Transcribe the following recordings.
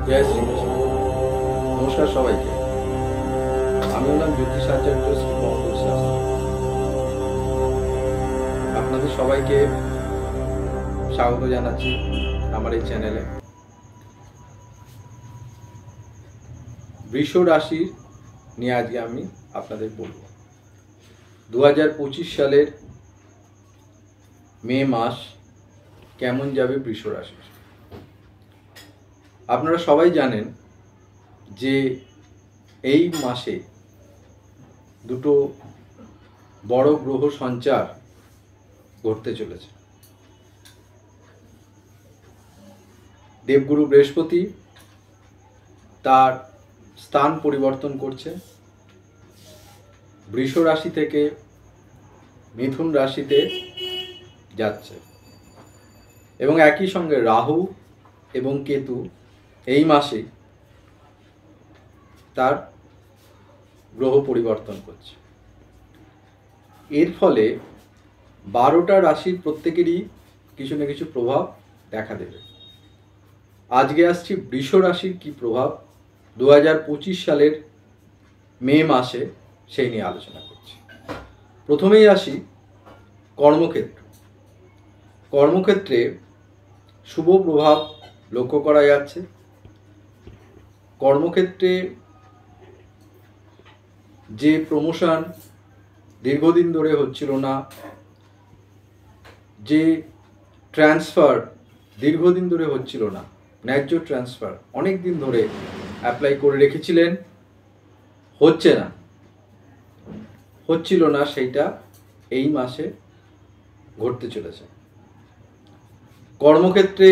জয় শ্রীকৃষ্ণ। নমস্কার সবাইকে। আমি হলাম জ্যোতিষাচার্য শ্রী মঙ্গল শাস্ত্রী। আপনাদের সবাইকে স্বাগত জানাচ্ছি আমার এই চ্যানেলে। বৃষ রাশির নিয়ে আজকে আমি আপনাদের বলব। 2025 সালের মে মাস কেমন যাবে বৃষ রাশির। আপনারা সবাই জানেন যে এই মাসে দুটো বড় গ্রহ সঞ্চার ঘটতে চলেছে। দেবগুরু বৃহস্পতি তার স্থান পরিবর্তন করছে, বৃষ রাশি থেকে মিথুন রাশিতে যাচ্ছে, এবং একই সঙ্গে রাহু এবং কেতু এই মাসে তার গ্রহ পরিবর্তন করছে। এর ফলে 12টা রাশির প্রত্যেকেরই কিছু না কিছু প্রভাব দেখা দেবে। আজকে আসছি বৃষ রাশির কি প্রভাব 2025 সালের মে মাসে, সেই নিয়ে আলোচনা করছি। প্রথমেই আসি কর্মক্ষেত্র। কর্মক্ষেত্রে শুভ প্রভাব লক্ষ্য করা যাচ্ছে। কর্মক্ষেত্রে যে প্রমোশন দীর্ঘদিন ধরে হচ্ছিল না, যে ট্রান্সফার দীর্ঘদিন ধরে হচ্ছিল না, ন্যায্য ট্রান্সফার অনেক দিন ধরে অ্যাপ্লাই করে রেখেছিলেন, হচ্ছিল না, সেইটা এই মাসে ঘটতে চলেছে। কর্মক্ষেত্রে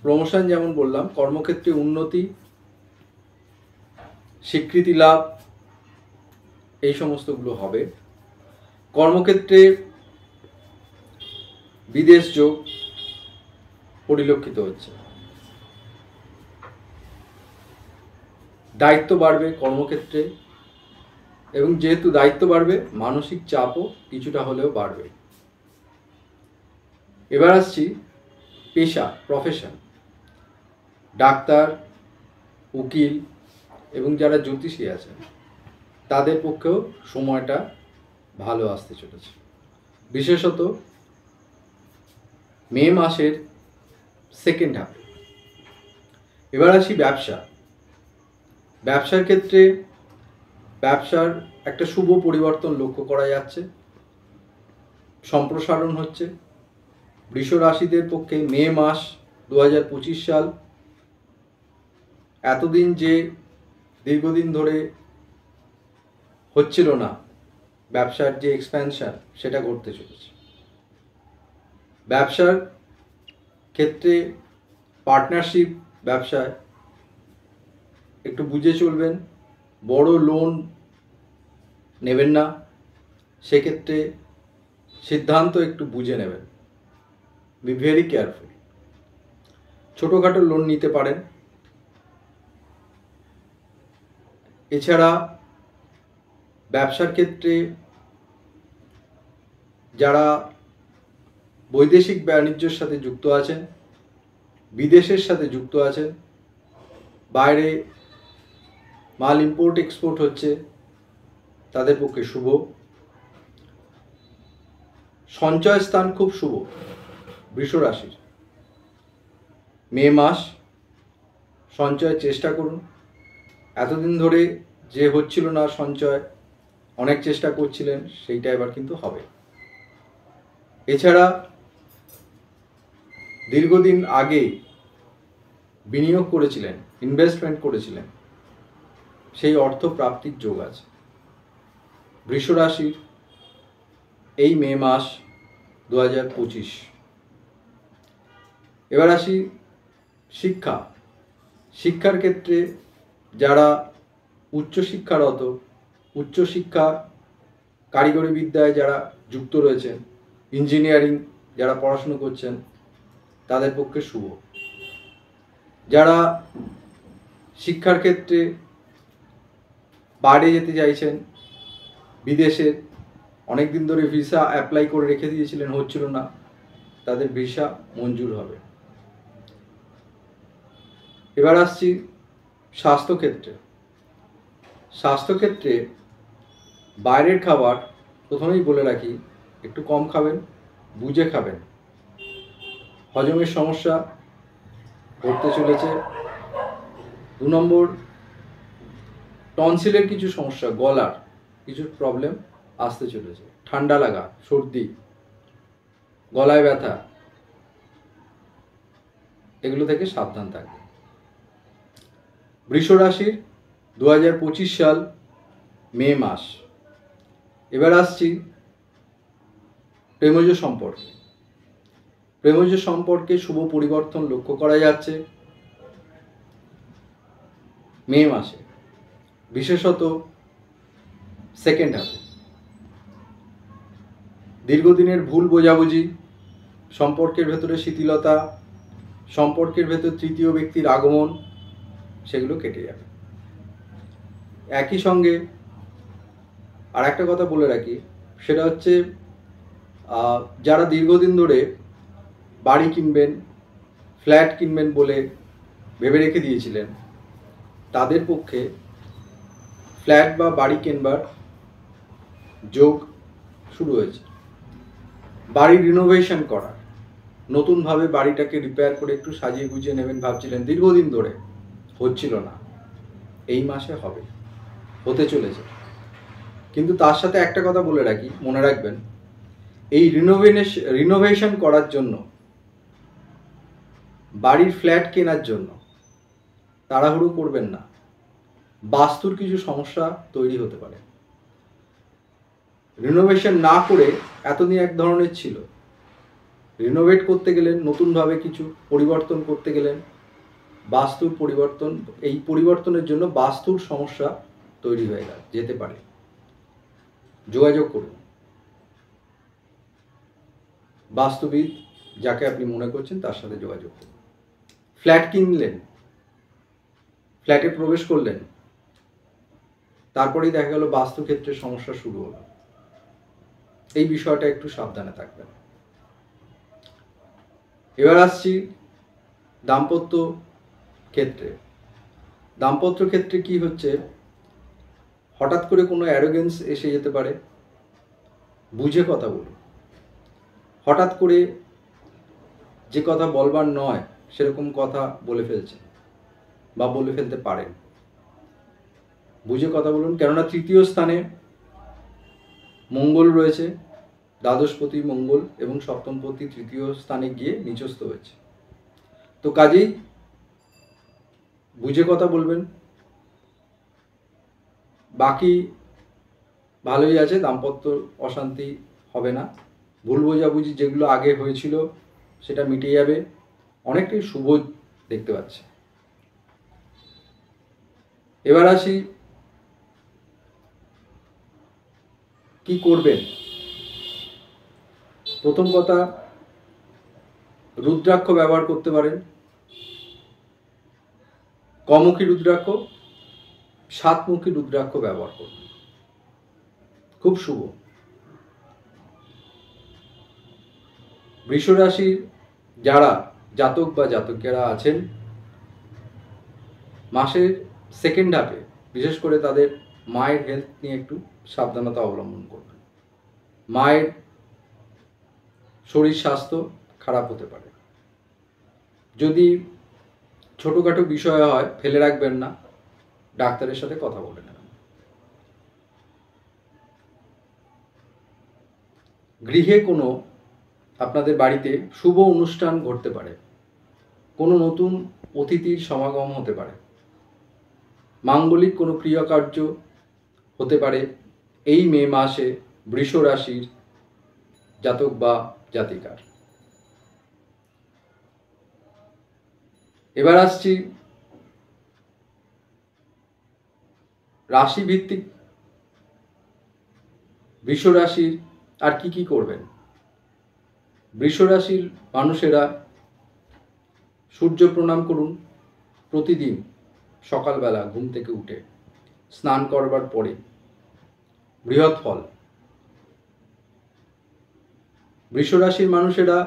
প্রমোশন যেমন বললাম, কর্মক্ষেত্রে উন্নতি, স্বীকৃতি লাভ, এই সমস্তগুলো হবে। কর্মক্ষেত্রে বিদেশ যোগ পরিলক্ষিত হচ্ছে। দায়িত্ব বাড়বে কর্মক্ষেত্রে, এবং যেহেতু দায়িত্ব বাড়বে মানসিক চাপও কিছুটা হলেও বাড়বে। এবার আসছি পেশা, প্রফেশন। ডাক্তার, উকিল এবং যারা জ্যোতিষী আছেন তাদের পক্ষেও সময়টা ভালো আসতে চলেছে, বিশেষত মে মাসের সেকেন্ড হাফে। এবার আসি ব্যবসা। ব্যবসার ক্ষেত্রে ব্যবসার একটা শুভ পরিবর্তন লক্ষ্য করা যাচ্ছে, সম্প্রসারণ হচ্ছে। বৃষ রাশিদের পক্ষে মে মাস 2025 সাল এতদিন যে দীর্ঘদিন ধরে হচ্ছিল না ব্যবসার যে এক্সপ্যানশন, সেটা ঘটতে চলেছে। ব্যবসার ক্ষেত্রে পার্টনারশিপ ব্যবসায় একটু বুঝে চলবেন, বড় লোন নেবেন না, সেক্ষেত্রে সিদ্ধান্ত একটু বুঝে নেবেন, বি ভেরি কেয়ারফুল। ছোটোখাটো লোন নিতে পারেন। এছাড়া ব্যবসার ক্ষেত্রে যারা বৈদেশিক বাণিজ্যের সাথে যুক্ত আছেন, বিদেশের সাথে যুক্ত আছেন, বাইরে মাল ইম্পোর্ট এক্সপোর্ট হচ্ছে, তাদের পক্ষে শুভ। সঞ্চয় স্থান খুব শুভ বৃষ রাশির। মে মাস সঞ্চয়ের চেষ্টা করুন। এতদিন ধরে যে হচ্ছিল না সঞ্চয়, অনেক চেষ্টা করছিলেন, সেইটা এবার কিন্তু হবে। এছাড়া দীর্ঘদিন আগে বিনিয়োগ করেছিলেন, ইনভেস্টমেন্ট করেছিলেন, সেই অর্থ প্রাপ্তির যোগ আছে বৃষ রাশির এই মে মাস 2025। এবার আসি শিক্ষা। শিক্ষার ক্ষেত্রে যারা উচ্চশিক্ষারত, উচ্চশিক্ষা কারিগরি বিদ্যায় যারা যুক্ত রয়েছেন, ইঞ্জিনিয়ারিং যারা পড়াশুনো করছেন, তাদের পক্ষে শুভ। যারা শিক্ষার ক্ষেত্রে বাইরে যেতে চাইছেন, বিদেশে অনেক দিন ধরে ভিসা অ্যাপ্লাই করে রেখে দিয়েছিলেন, হচ্ছিল না, তাদের ভিসা মঞ্জুর হবে। এবার আসছি স্বাস্থ্যক্ষেত্রে। স্বাস্থ্যক্ষেত্রে বাইরের খাবার প্রথমেই বলে রাখি একটু কম খাবেন, বুঝে খাবেন। হজমের সমস্যা ঘটতে চলেছে। 2 নম্বর, টনসিলের কিছু সমস্যা, গলার কিছু প্রবলেম আসতে চলেছে। ঠান্ডা লাগা, সর্দি, গলায় ব্যথা, এগুলো থেকে সাবধান থাকবে। বৃষ রাশির 2025 সাল মে মাস। এবার আসছি প্রেমজ সম্পর্কে। প্রেমজ সম্পর্কে শুভ পরিবর্তন লক্ষ্য করা যাচ্ছে মে মাসে, বিশেষত সেকেন্ড হাফে। দীর্ঘদিনের ভুল বোঝাবুঝি, সম্পর্কের ভেতরে শিথিলতা, সম্পর্কের ভেতর তৃতীয় ব্যক্তির আগমন, সেগুলো কেটে যাবে। একই সঙ্গে আর একটা কথা বলে রাখি, সেটা হচ্ছে যারা দীর্ঘদিন ধরে বাড়ি কিনবেন, ফ্ল্যাট কিনবেন বলে ভেবে রেখে দিয়েছিলেন, তাদের পক্ষে ফ্ল্যাট বা বাড়ি কেনবার যোগ শুরু হয়েছে। বাড়ি রিনোভেশন করা, নতুনভাবে বাড়িটাকে রিপেয়ার করে একটু সাজিয়ে গুছিয়ে নেবেন ভাবছিলেন, দীর্ঘদিন ধরে হচ্ছিল না, এই মাসে হবে, হতে চলেছে। কিন্তু তার সাথে একটা কথা বলে রাখি, মনে রাখবেন, এই রিনোভেশন করার জন্য, বাড়ির ফ্ল্যাট কেনার জন্য তাড়াহুড়ো করবেন না। বাস্তুর কিছু সমস্যা তৈরি হতে পারে। রিনোভেশন না করে এতদিন এক ধরনের ছিল, রিনোভেট করতে গেলেন, নতুনভাবে কিছু পরিবর্তন করতে গেলেন, বাস্তুর পরিবর্তন, এই পরিবর্তনের জন্য বাস্তুর সমস্যা তৈরি হয়ে যেতে পারে। যোগাযোগ করুন বাস্তুবিদ, যাকে আপনি মনে করছেন তার সাথে যোগাযোগ করুন। ফ্ল্যাট কিনলেন, ফ্ল্যাটে প্রবেশ করলেন, তারপরেই দেখা গেল বাস্তুক্ষেত্রের সমস্যা শুরু হলো, এই বিষয়টা একটু সাবধানে থাকবেন। এবার আসছি দাম্পত্য ক্ষেত্রে। দাম্পত্য ক্ষেত্রে কি হচ্ছে, হঠাৎ করে কোনো অ্যারোগেন্স এসে যেতে পারে, বুঝে কথা বলুন। হঠাৎ করে যে কথা বলবার নয় সেরকম কথা বলে ফেলছেন বা বলে ফেলতে পারেন, বুঝে কথা বলুন। কেননা তৃতীয় স্থানে মঙ্গল রয়েছে, দ্বাদশপতি মঙ্গল, এবং সপ্তমপতি তৃতীয় স্থানে গিয়ে নিচস্থ হয়েছে। তো কাজেই বুঝে কথা বলবেন। বাকি ভালোই আছে, দাম্পত্য অশান্তি হবে না। ভুল বোঝাবুঝি যেগুলো আগে হয়েছিল সেটা মিটে যাবে, অনেকটাই শুভ দেখতে পাচ্ছি। এবার আসি কি করবেন। প্রথম কথা, রুদ্রাক্ষ ব্যবহার করতে পারেন। কমুখী রুদ্রাক্ষ, 7মুখী রুদ্রাক্ষ ব্যবহার করুন, খুব শুভ। বৃষ রাশির যারা জাতক বা জাতকেরা আছেন, মাসের সেকেন্ড হাফে বিশেষ করে তাদের মায়ের হেলথ নিয়ে একটু সাবধানতা অবলম্বন করবেন। মায়ের শরীর স্বাস্থ্য খারাপ হতে পারে। যদি ছোটোখাটো বিষয় হয় ফেলে রাখবেন না, ডাক্তারের সাথে কথা বলে নেবেন। গৃহে কোনো আপনাদের বাড়িতে শুভ অনুষ্ঠান ঘটতে পারে, কোনো নতুন অতিথির সমাগম হতে পারে, মাঙ্গলিক কোনো প্রিয় কার্য হতে পারে এই মে মাসে বৃষ রাশির জাতক বা জাতিকার। এবার আসছি রাশি ভিত্তিক বৃষ রাশির আর কি কি করবেন। বৃষ রাশির মানুষেরা সূর্য প্রণাম করুন প্রতিদিন সকালবেলা ঘুম থেকে উঠে, স্নান করবার পরে, বৃহৎ ফল। বৃষ রাশির মানুষেরা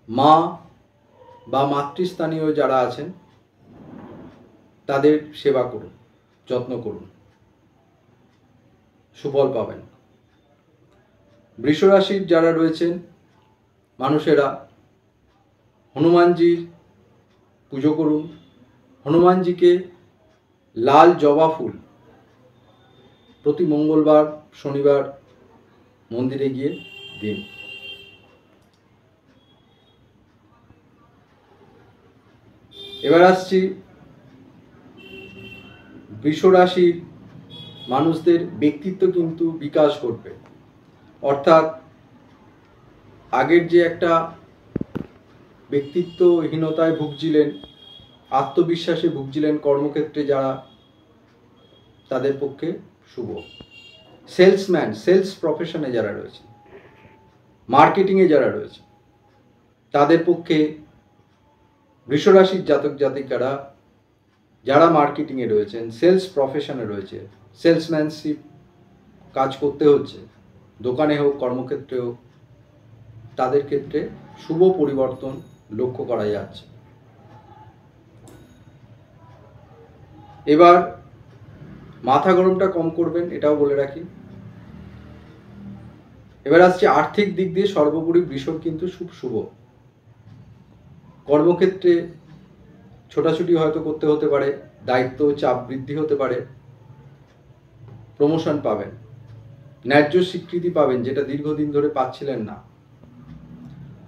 মা বা মাতৃস্থানীয় যারা আছেন তাদের সেবা করুন, যত্ন করুন, সুফল পাবেন। বৃষ রাশির যারা রয়েছেন মানুষেরা হনুমানজির পুজো করুন। হনুমানজিকে লাল জবা ফুল প্রতি মঙ্গলবার শনিবার মন্দিরে গিয়ে দিন। এবার আসছি বৃষ রাশির মানুষদের ব্যক্তিত্ব কিন্তু বিকাশ ঘটবে, অর্থাৎ আগের যে একটা ব্যক্তিত্বহীনতায় ভুগছিলেন, আত্মবিশ্বাসে ভুগছিলেন কর্মক্ষেত্রে যারা, তাদের পক্ষে শুভ। সেলসম্যান, সেলস প্রফেশনে যারা রয়েছে, মার্কেটিংয়ে যারা রয়েছে, তাদের পক্ষে বৃষরাশির জাতক জাতিকারা যারা মার্কেটিংয়ে রয়েছেন, সেলস প্রফেশনে রয়েছে, সেলসম্যানশিপ কাজ করতে হচ্ছে, দোকানে হোক কর্মক্ষেত্রে হোক, তাদের ক্ষেত্রে শুভ পরিবর্তন লক্ষ্য করা যাচ্ছে। এবার মাথা গরমটা কম করবেন, এটাও বলে রাখি। এবার আসছে আর্থিক দিক দিয়ে সর্বোপরি বৃষর কিন্তু খুব শুভ। কর্মক্ষেত্রে ছোটাছুটি হয়তো করতে হতে পারে, দায়িত্ব চাপ বৃদ্ধি হতে পারে, প্রমোশন পাবেন, ন্যায্য স্বীকৃতি পাবেন যেটা দীর্ঘদিন ধরে পাচ্ছিলেন না।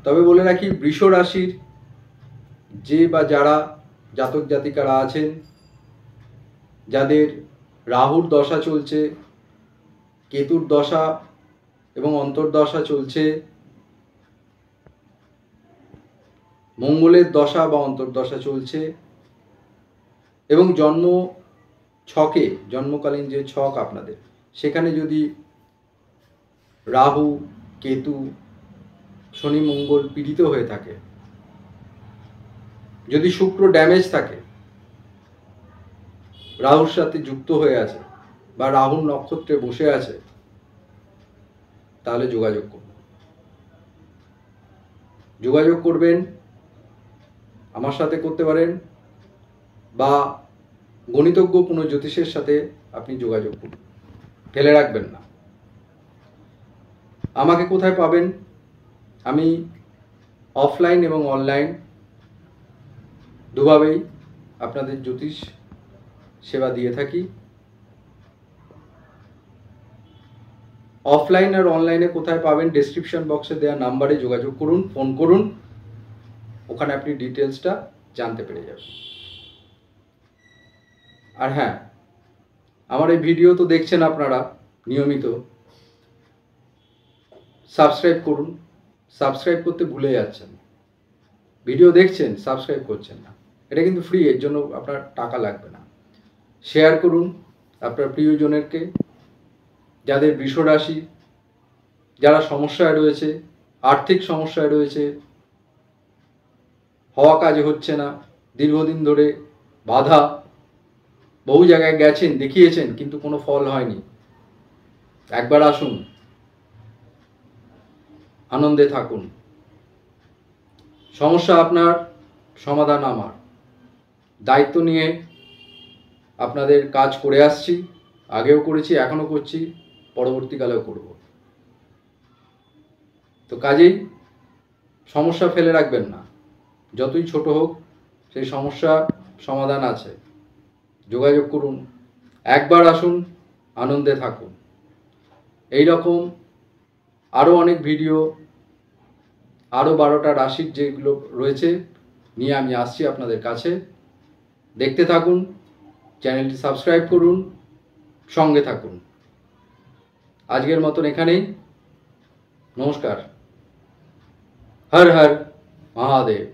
তবে বলে রাখি, বৃষ রাশির যে বা যারা জাতক জাতিকারা আছেন, যাদের রাহুর দশা চলছে, কেতুর দশা এবং অন্তর্দশা চলছে, মঙ্গলের দশা বা অন্তর্দশা চলছে, এবং জন্ম ছকে, জন্মকালীন যে ছক আপনাদের, সেখানে যদি রাহু, কেতু, শনি, মঙ্গল পীড়িত হয়ে থাকে, যদি শুক্র ড্যামেজ থাকে, রাহুর সাথে যুক্ত হয়ে আছে বা রাহুর নক্ষত্রে বসে আছে, তাহলে যোগাযোগ করুন। যোগাযোগ করবেন, আমার সাথে করতে পারেন, বা গণিতজ্ঞ কোনো জ্যোতিষের সাথে আপনি যোগাযোগ করুন, ফেলে রাখবেন না। আমাকে কোথায় পাবেন? আমি অফলাইন এবং অনলাইন দুভাবেই আপনাদের জ্যোতিষ সেবা দিয়ে থাকি। অফলাইন আর অনলাইনে কোথায় পাবেন? ডেসক্রিপশন বক্সে দেওয়া নাম্বারে যোগাযোগ করুন, ফোন করুন, ওখানে আপনি ডিটেলসটা জানতে পেরে যাবেন। আর হ্যাঁ, আমার এই ভিডিও তো দেখছেন আপনারা নিয়মিত, সাবস্ক্রাইব করুন। সাবস্ক্রাইব করতে ভুলে যাচ্ছেন, ভিডিও দেখছেন সাবস্ক্রাইব করছেন না, এটা কিন্তু ফ্রি, এর জন্য আপনার টাকা লাগবে না। শেয়ার করুন আপনার প্রিয়জনেরকে, যাদের বৃষ রাশি, যারা সমস্যায় রয়েছে, আর্থিক সমস্যায় রয়েছে, হওয়া কাজে হচ্ছে না, দীর্ঘদিন ধরে বাধা, বহু জায়গায় গেছেন, দেখিয়েছেন, কিন্তু কোনো ফল হয়নি। একবার আসুন, আনন্দে থাকুন। সমস্যা আপনার, সমাধান আমার। দায়িত্ব নিয়ে আপনাদের কাজ করে আসছি, আগেও করেছি, এখনও করছি, পরবর্তীকালেও করব। তো কাজেই সমস্যা ফেলে রাখবেন না, যতই ছোট হোক সেই সমস্যা সমাধান আছে। যোগাযোগ করুন, একবার আসুন, আনন্দে থাকুন। এই রকম আরও অনেক ভিডিও, আরও 12টা রাশির যেগুলো রয়েছে নিয়ে আমি আসছি আপনাদের কাছে। দেখতে থাকুন, চ্যানেলটি সাবস্ক্রাইব করুন, সঙ্গে থাকুন। আজকের মতন এখানেই, নমস্কার। হর হর মহাদেব।